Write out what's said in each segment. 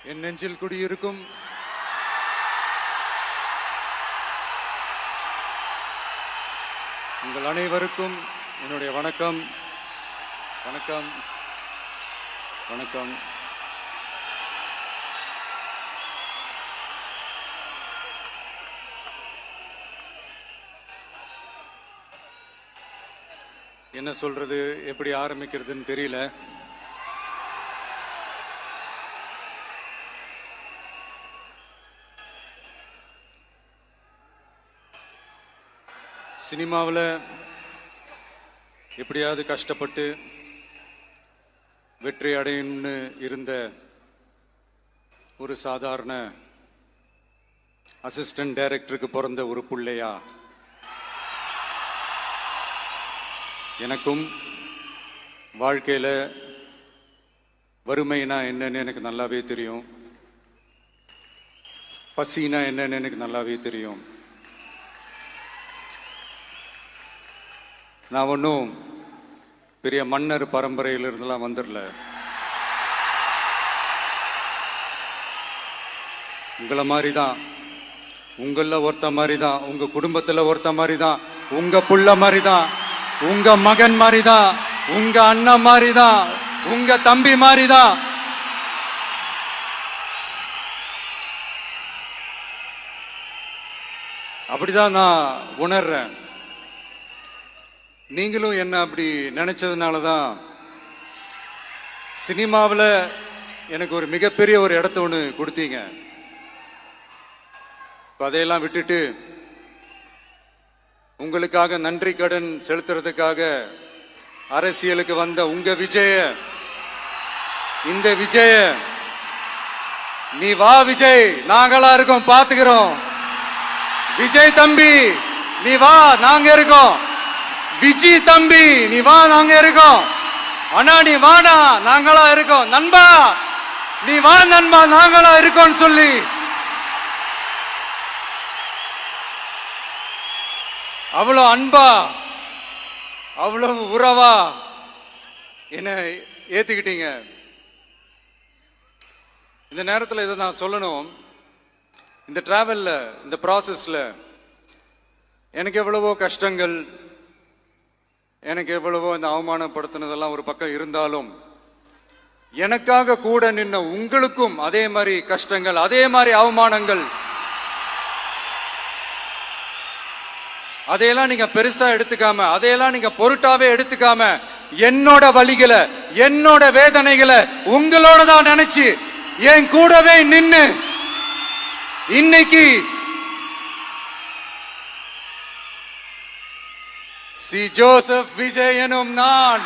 என் நெஞ்சில் குடியிருக்கும் உங்கள் அனைவருக்கும் என்னுடைய வணக்கம். வணக்கம் வணக்கம். என்ன சொல்றது, எப்படி ஆரம்பிக்கிறதுன்னு தெரியல. சினிமாவில் எப்படியாவது கஷ்டப்பட்டு வெற்றி அடையணும்னு இருந்த ஒரு சாதாரண அசிஸ்டன்ட் டைரக்டருக்கு பிறந்த ஒரு பிள்ளையா எனக்கும் வாழ்க்கையில் வறுமைனா என்னன்னு எனக்கு நல்லாவே தெரியும், பசினா என்னன்னு எனக்கு நல்லாவே தெரியும். நான் ஒன்றும் பெரிய மன்னர் பரம்பரையிலிருந்துலாம் வந்துடல. உங்களை மாதிரி தான், உங்களில் ஒருத்த மாதிரி தான், உங்க குடும்பத்தில் ஒருத்த மாதிரி தான், உங்க புள்ள மாதிரி தான், உங்க மகன் மாதிரி தான், உங்க அண்ணன் மாதிரி தான், உங்க தம்பி மாதிரி தான். அப்படிதான் நான் உணர்றேன். நீங்களும் என்ன அப்படி நினைச்சதுனால தான் சினிமாவில் எனக்கு ஒரு மிகப்பெரிய ஒரு இடத்த ஒன்று கொடுத்தீங்க. அதையெல்லாம் விட்டுட்டு உங்களுக்காக நன்றி கடன் செலுத்துறதுக்காக அரசியலுக்கு வந்த உங்க விஜய, இந்த விஜய, நீ வா விஜய், நாங்களா இருக்கோம், பாத்துக்கிறோம். விஜய் தம்பி நீ வா, நாங்க இருக்கோம். விஜய் தம்பி நீ வா, நாங்க இருக்கோம். அண்ணா நீ வாடா, நாங்களா இருக்கோம். நண்பா நீ வா நண்பா, நாங்களா இருக்கோம் சொல்லி அவ்வளவு அன்பா, அவ்வளவு உறவா என்ன ஏத்துக்கிட்டீங்க. இந்த நேரத்தில் இதை நான் சொல்லணும். இந்த டிராவல்ல, இந்த ப்ராசஸ்ல எனக்கு எவ்வளவோ கஷ்டங்கள், எனக்கு எவ்வளவோ இந்த அவமானப்படுத்தினதெல்லாம் ஒரு பக்கம் இருந்தாலும், எனக்காக கூட நின்ன உங்களுக்கும் அதே மாதிரி கஷ்டங்கள், அதே மாதிரி அவமானங்கள், அதையெல்லாம் நீங்க பெருசா எடுத்துக்காம, அதையெல்லாம் நீங்க பொருட்டாவே எடுத்துக்காம, என்னோட வலிகளை, என்னோட வேதனைகளை உங்களோட தான் நினைச்சு என் கூடவே நின்னு இன்னைக்கு சி ஜோசப் விஜய் எனும் நான்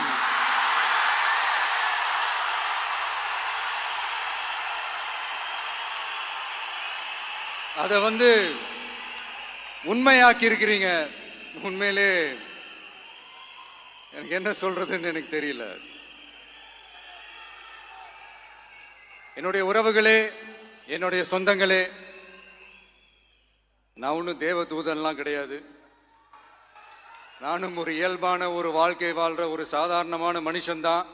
அத உண்மையாக்கி இருக்கிறீங்க. உண்மையிலே எனக்கு என்ன சொல்றதுன்னு எனக்கு தெரியல. என்னுடைய உறவுகளே, என்னுடைய சொந்தங்களே, நான் ஒன்றும் தேவ தூதன்லாம் கிடையாது. நானும் ஒரு இயல்பான ஒரு வாழ்க்கை வாழ்ற ஒரு சாதாரணமான மனுஷன்தான்.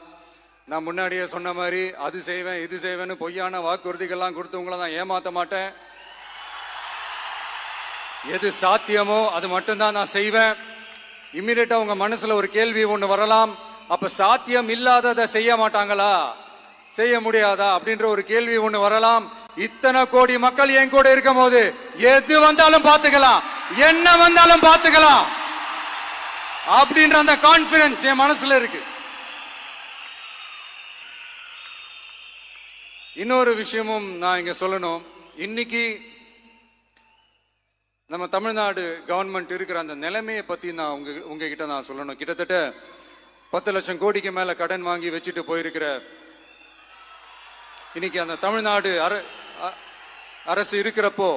நான் முன்னாடியே சொன்ன மாதிரி அது செய்வேன் இது செய்வேன்னு பொய்யான வாக்குறுதிகள்லாம் கொடுத்தவங்கள நான் ஏமாத்த மாட்டேன். எது சாத்தியமோ அது மட்டும்தான் நான் செய்வேன். இம்மிடியட்டா உங்க மனசுல ஒரு கேள்வி ஒண்ணு வரலாம், அப்ப சாத்தியம் இல்லாததை செய்ய மாட்டாங்களா, செய்ய முடியாதா அப்படின்ற ஒரு கேள்வி ஒண்ணு வரலாம். இத்தனை கோடி மக்கள் என் கூட இருக்கும் போது எது வந்தாலும் பாத்துக்கலாம், என்ன வந்தாலும் பாத்துக்கலாம் அப்படின்ற அந்த கான்பிடன்ஸ் என் மனசுல இருக்கு. இன்னொரு விஷயமும் நான் இங்க சொல்லணும். இன்னைக்கு நம்ம தமிழ்நாடு கவர்மெண்ட் இருக்கிற அந்த நிலைமையை பத்தி நான் உங்ககிட்ட நான் சொல்லணும். கிட்டத்தட்ட 10 லட்சம் கோடிக்கு மேல கடன் வாங்கி வச்சுட்டு போயிருக்கிற இன்னைக்கு அந்த தமிழ்நாடு அரசு இருக்கிறப்போ,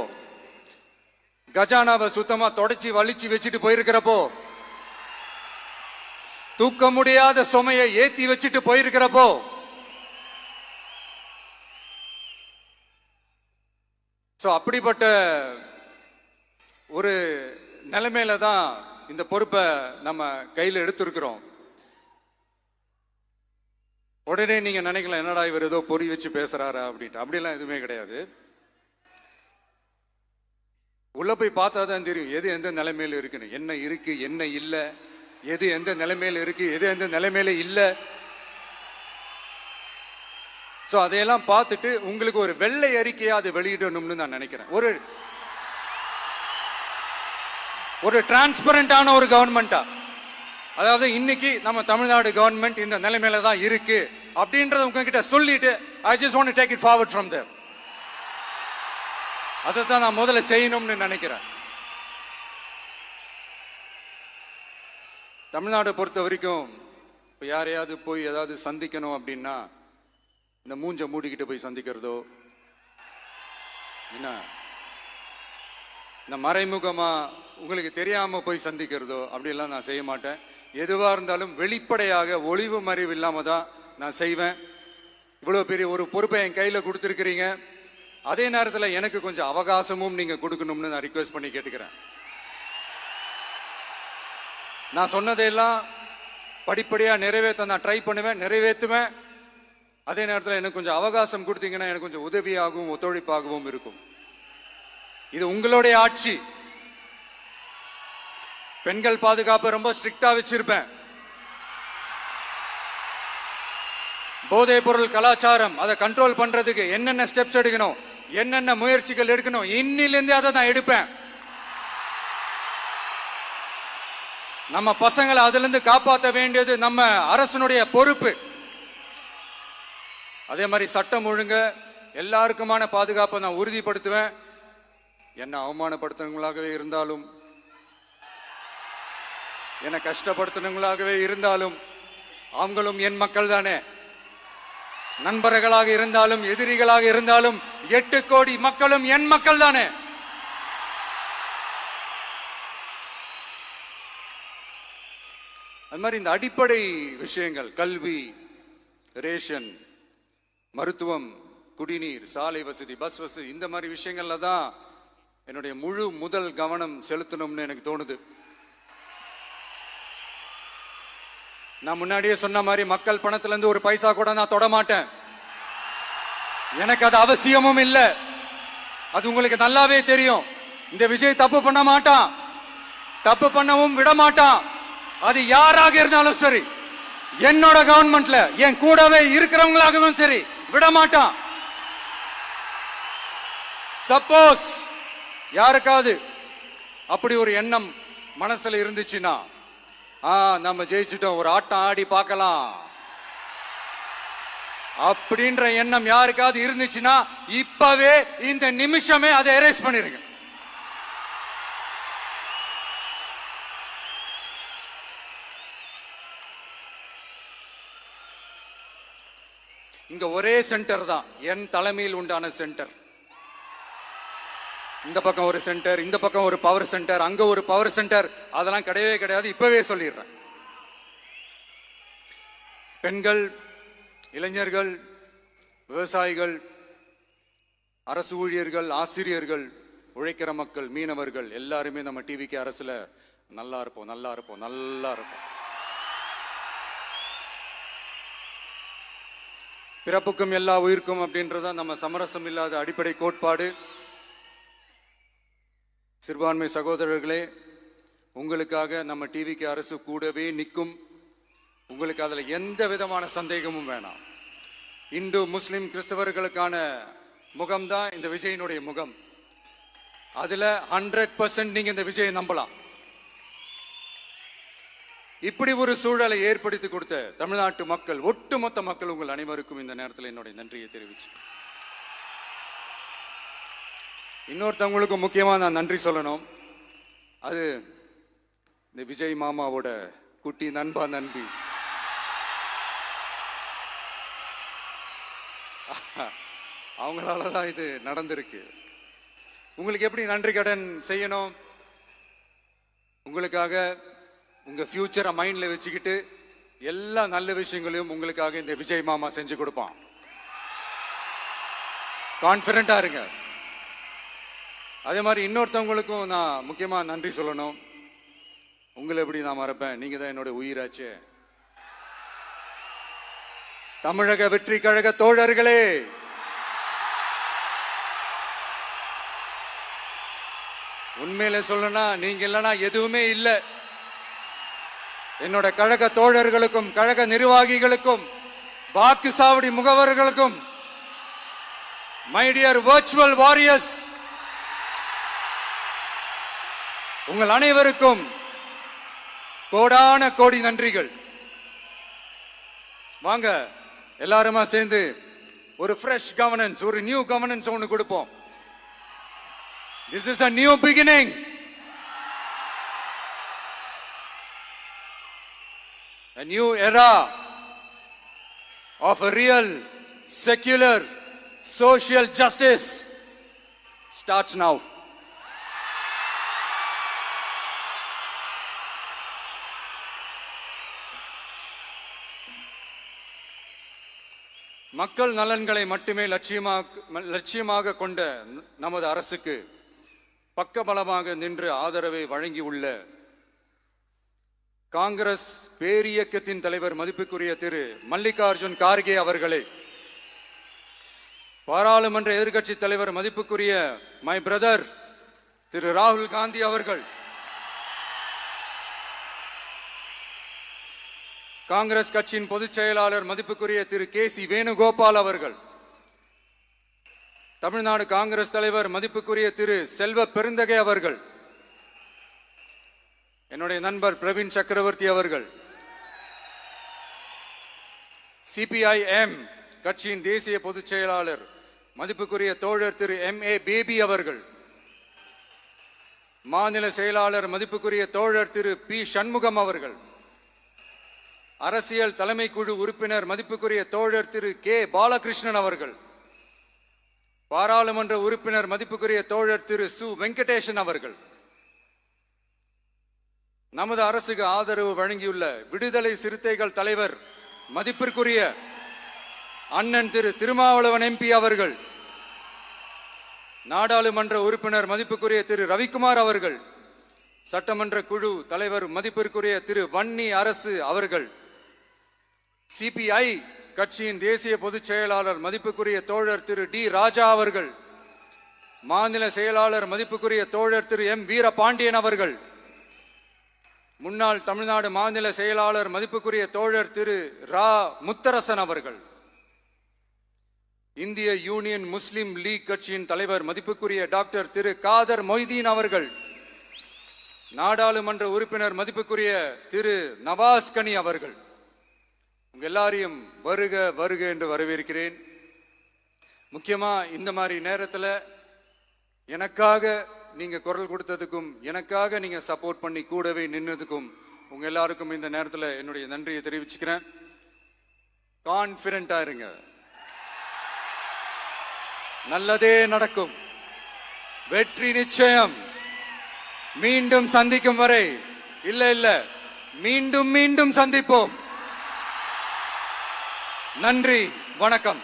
கஜானாவை சுத்தமா தொடச்சி வலிச்சு வச்சுட்டு போயிருக்கிறப்போ, தூக்க முடியாத சுமையை ஏத்தி வச்சுட்டு போயிருக்கிறப்போ, அப்படிப்பட்ட ஒரு நிலைமையில தான் இந்த பொறுப்பை நம்ம கையில் எடுத்திருக்கிறோம். உடனே நீங்க நினைக்கலாம், என்னடா இவர் ஏதோ பொறி வச்சு பேசுறாரா அப்படின்ட்டு. அப்படிலாம் எதுவுமே கிடையாது. உள்ள போய் பார்த்தா தான் தெரியும் எது எந்த நிலைமையில இருக்குன்னு, என்ன இருக்கு என்ன இல்ல, எது எந்த நிலைமையில இருக்கு எது எந்த நிலைமையில இல்ல. சோ அதையெல்லாம் பார்த்துட்டு உங்களுக்கு ஒரு வெள்ளை அறிக்கையா அதை வெளியிடணும்னு நான் நினைக்கிறேன். ஒரு டிரான்ஸ்பரண்டான ஒரு கவர்மெண்டா, அதாவது இன்னைக்கு நம்ம தமிழ்நாடு கவர்மெண்ட் இந்த நிலைமையில தான் இருக்கு அப்படின்றத உங்ககிட்ட சொல்லிட்டு I just want to take it forward from there. அதைத்தான் நான் முதல்ல செய்யணும்னு நினைக்கிறேன். தமிழ்நாட்டை பொறுத்த வரைக்கும் இப்போ யாரையாவது போய் ஏதாவது சந்திக்கணும் அப்படின்னா இந்த மூஞ்ச மூடிக்கிட்டு போய் சந்திக்கிறதோ, என்ன இந்த மறைமுகமா உங்களுக்கு தெரியாம போய் சந்திக்கிறதோ அப்படியெல்லாம் நான் செய்ய மாட்டேன். எதுவா இருந்தாலும் வெளிப்படையாக ஒளிவு மறைவு இல்லாம தான் நான் செய்வேன். இவ்வளவு பெரிய ஒரு பொறுப்பை என் கையில கொடுத்துருக்கிறீங்க. அதே நேரத்தில் எனக்கு கொஞ்சம் அவகாசமும் நீங்க கொடுக்கணும்னு நான் ரிக்வெஸ்ட் பண்ணி கேட்டுக்கிறேன். நான் சொன்னதையெல்லாம் படிப்படியா நிறைவேற்ற நான் ட்ரை பண்ணுவேன், நிறைவேற்றுவேன். அதே நேரத்தில் எனக்கு கொஞ்சம் அவகாசம் கொடுத்தீங்கன்னா எனக்கு கொஞ்சம் உதவியாகவும் ஒத்துழைப்பாகவும் இருக்கும். இது உங்களுடைய ஆட்சி. பெண்கள் பாதுகாப்பை ரொம்ப ஸ்ட்ரிக்டா வச்சிருப்பேன். போதைப் பொருள் கலாச்சாரம் அதை கண்ட்ரோல் பண்றதுக்கு என்னென்ன ஸ்டெப்ஸ் எடுக்கணும், என்னென்ன முயற்சிகள் எடுக்கணும், இன்னிலிருந்து அதை நான் எடுப்பேன். நம்ம பசங்களை அதுல இருந்து காப்பாற்ற வேண்டியது நம்ம அரசனுடைய பொறுப்பு. அதே மாதிரி சட்டம் ஒழுங்கு எல்லாருக்குமான பாதுகாப்பை நான் உறுதிப்படுத்துவேன். என்ன அவமானப்படுத்துறவங்களாகவே இருந்தாலும், என்ன கஷ்டப்படுத்துறவங்களாகவே இருந்தாலும் அவங்களும் என் மக்கள் தானே. நண்பர்களாக இருந்தாலும் எதிரிகளாக இருந்தாலும் 8 கோடி மக்களும் என் மக்கள் தானே. அது மாதிரி இந்த அடிப்படை விஷயங்கள், கல்வி, ரேஷன், மருத்துவம், குடிநீர், சாலை வசதி, பஸ் வசதி, இந்த மாதிரி விஷயங்கள்ல தான் என்னுடைய முழு முதல் கவனம் செலுத்தணும்னு எனக்கு தோணுது. நான் முன்னாடியே சொன்ன மாதிரி மக்கள் பணத்துல இருந்து ஒரு பைசா கூட நான் தொட மாட்டேன். எனக்கு அது அவசியமும் இல்லை. அது உங்களுக்கு நல்லாவே தெரியும். இந்த விஜய் தப்பு பண்ண மாட்டான், தப்பு பண்ணவும் விட மாட்டான். அது யாராக இருந்தாலும் சரி, என்னோட கவர்மெண்ட்ல என் கூடவே இருக்கிறவங்களாகவும் சரி விட மாட்டான். சப்போஸ் யாருக்காவது அப்படி ஒரு எண்ணம் மனசுல இருந்துச்சுன்னா, நம்ம ஜெயிச்சுட்டோம், ஒரு ஆட்டம் ஆடி பார்க்கலாம் அப்படின்ற எண்ணம் யாருக்காவது இருந்துச்சுன்னா இப்பவே இந்த நிமிஷமே அதை எரேஸ் பண்ணிருங்க. இங்க ஒரே சென்டர் தான், என் தலைமையில் உண்டான சென்டர். இந்த பக்கம் ஒரு சென்டர், இந்த பக்கம் ஒரு பவர் சென்டர், அங்க ஒரு பவர் சென்டர், அதெல்லாம் கிடையவே கிடையாது. இப்பவே சொல்லிடுறேன். பெண்கள், இளைஞர்கள், விவசாயிகள், அரசு ஊழியர்கள், ஆசிரியர்கள், உழைக்கிற மக்கள், மீனவர்கள் எல்லாருமே நம்ம டிவிக்கு அரசுல நல்லா இருப்போம், நல்லா இருப்போம், நல்லா இருப்போம். பிறப்புக்கும் எல்லா உயிர்க்கும் அப்படின்றத நம்ம சமரசம் இல்லாத அடிப்படை கோட்பாடு. சிறுபான்மை சகோதரர்களே, உங்களுக்காக நம்ம டிவிக்கு அரசு கூடவே நிற்கும். உங்களுக்கு அதுல எந்த விதமான சந்தேகமும் வேணாம். இந்து, முஸ்லிம், கிறிஸ்தவர்களுக்கான முகம்தான் இந்த விஜயனுடைய முகம். அதுல 100% நீங்க இந்த விஜயை நம்பலாம். இப்படி ஒரு சூழலை ஏற்படுத்தி கொடுத்த தமிழ்நாட்டு மக்கள், ஒட்டுமொத்த மக்கள், உங்கள் அனைவருக்கும் இந்த நேரத்தில் என்னுடைய நன்றியை தெரிவிச்சு, இன்னொருத்தவங்களுக்கு முக்கியமா நான் நன்றி சொல்லணும். அது இந்த விஜய் மாமாவோட குட்டி நண்பா, நண்பி. அவங்களாலதான் இது நடந்திருக்கு. உங்களுக்கு எப்படி நன்றி கடன் செய்யணும்? உங்களுக்காக உங்க ஃபியூச்சரை மைண்ட்ல வச்சுக்கிட்டு எல்லா நல்ல விஷயங்களையும் உங்களுக்காக இந்த விஜய் மாமா செஞ்சு கொடுப்பான். கான்பிடண்டா இருங்க. அதே மாதிரி இன்னொருத்தவங்களுக்கும் நான் முக்கியமா நன்றி சொல்லணும். உங்களை எப்படி நான் மறப்பேன்? நீங்க தான் என்னோட உயிராச்சே. தமிழக வெற்றி கழக தோழர்களே, உண்மையில சொல்லணும்னா நீங்க இல்லனா எதுவுமே இல்ல. என்னோட கழக தோழர்களுக்கும் கழக நிர்வாகிகளுக்கும் வாக்கு சாவடி முகவர்களுக்கும், மை டியர் வர்ச்சுவல் வாரியர்ஸ், உங்கள் அனைவருக்கும் கோடான கோடி நன்றிகள். வாங்க எல்லாருமா சேர்ந்து ஒரு ஃப்ரெஷ் கவர்னன்ஸ், ஒரு நியூ கவர்னன்ஸ் ஒன்னு கொடுப்போம். This is a new beginning. A new era of a real, secular, social justice starts now. மக்கள் நலன்களை மட்டுமே லட்சியமாக கொண்ட நமது அரசுக்கு பக்கபலமாக நின்று ஆதரவை வழங்கியுள்ள காங்கிரஸ் பேரியக்கத்தின் தலைவர் மதிப்புக்குரிய திரு மல்லிகார்ஜுன் கார்கே அவர்களே, பாராளுமன்ற எதிர்க்கட்சி தலைவர் மதிப்புக்குரிய மை பிரதர் திரு ராகுல் காந்தி அவர்கள், காங்கிரஸ் கட்சியின் பொதுச் செயலாளர் மதிப்புக்குரிய திரு கே.சி. வேணுகோபால் அவர்கள், தமிழ்நாடு காங்கிரஸ் தலைவர் மதிப்புக்குரிய திரு செல்வ பெருந்தகை அவர்கள், என்னுடைய நண்பர் பிரவீன் சக்கரவர்த்தி அவர்கள், சிபிஐஎம் கட்சியின் தேசிய பொதுச் செயலாளர் மதிப்புக்குரிய தோழர் திரு M.A. பேபி அவர்கள், மாநில செயலாளர் மதிப்புக்குரிய தோழர் திரு பி. சண்முகம் அவர்கள், அரசியல் தலைமை குழு உறுப்பினர் மதிப்புக்குரிய தோழர் திரு கே. பாலகிருஷ்ணன் அவர்கள், பாராளுமன்ற உறுப்பினர் மதிப்புக்குரிய தோழர் திரு சு. வெங்கடேசன் அவர்கள், நமது அரசுக்கு ஆதரவு வழங்கியுள்ள விடுதலை சிறுத்தைகள் தலைவர் மதிப்பிற்குரிய அண்ணன் திரு திருமாவளவன் MP அவர்கள், நாடாளுமன்ற உறுப்பினர் மதிப்புக்குரிய திரு ரவிக்குமார் அவர்கள், சட்டமன்ற குழு தலைவர் மதிப்பிற்குரிய திரு வன்னி அரசு அவர்கள், சிபிஐ கட்சியின் தேசிய பொதுச் செயலாளர் மதிப்புக்குரிய தோழர் திரு டி. ராஜா அவர்கள், மாநில செயலாளர் மதிப்புக்குரிய தோழர் திரு M. வீரபாண்டியன் அவர்கள், முன்னாள் தமிழ்நாடு மாநில செயலாளர் மதிப்புக்குரிய தோழர் திரு ரா. முத்தரசன் அவர்கள், இந்திய யூனியன் முஸ்லிம் லீக் கட்சியின் தலைவர் மதிப்புக்குரிய டாக்டர் திரு காதர் மொய்தீன் அவர்கள், நாடாளுமன்ற உறுப்பினர் மதிப்புக்குரிய திரு நவாஸ் கனி அவர்கள், உங்க எல்லாரையும் வருக வருக என்று வரவேற்கிறேன். முக்கியமா இந்த மாதிரி நேரத்தில் எனக்காக நீங்க குரல் கொடுத்ததுக்கும், எனக்காக நீங்க சப்போர்ட் பண்ணி கூடவே நின்னதுக்கும் உங்க எல்லாருக்கும் இந்த நேரத்தில் என்னுடைய நன்றியை தெரிவிச்சுக்கிறேன். கான்பிடண்டா இருங்க, நல்லதே நடக்கும், வெற்றி நிச்சயம். மீண்டும் சந்திக்கும் வரை இல்ல மீண்டும் மீண்டும் சந்திப்போம். நன்றி, வணக்கம்.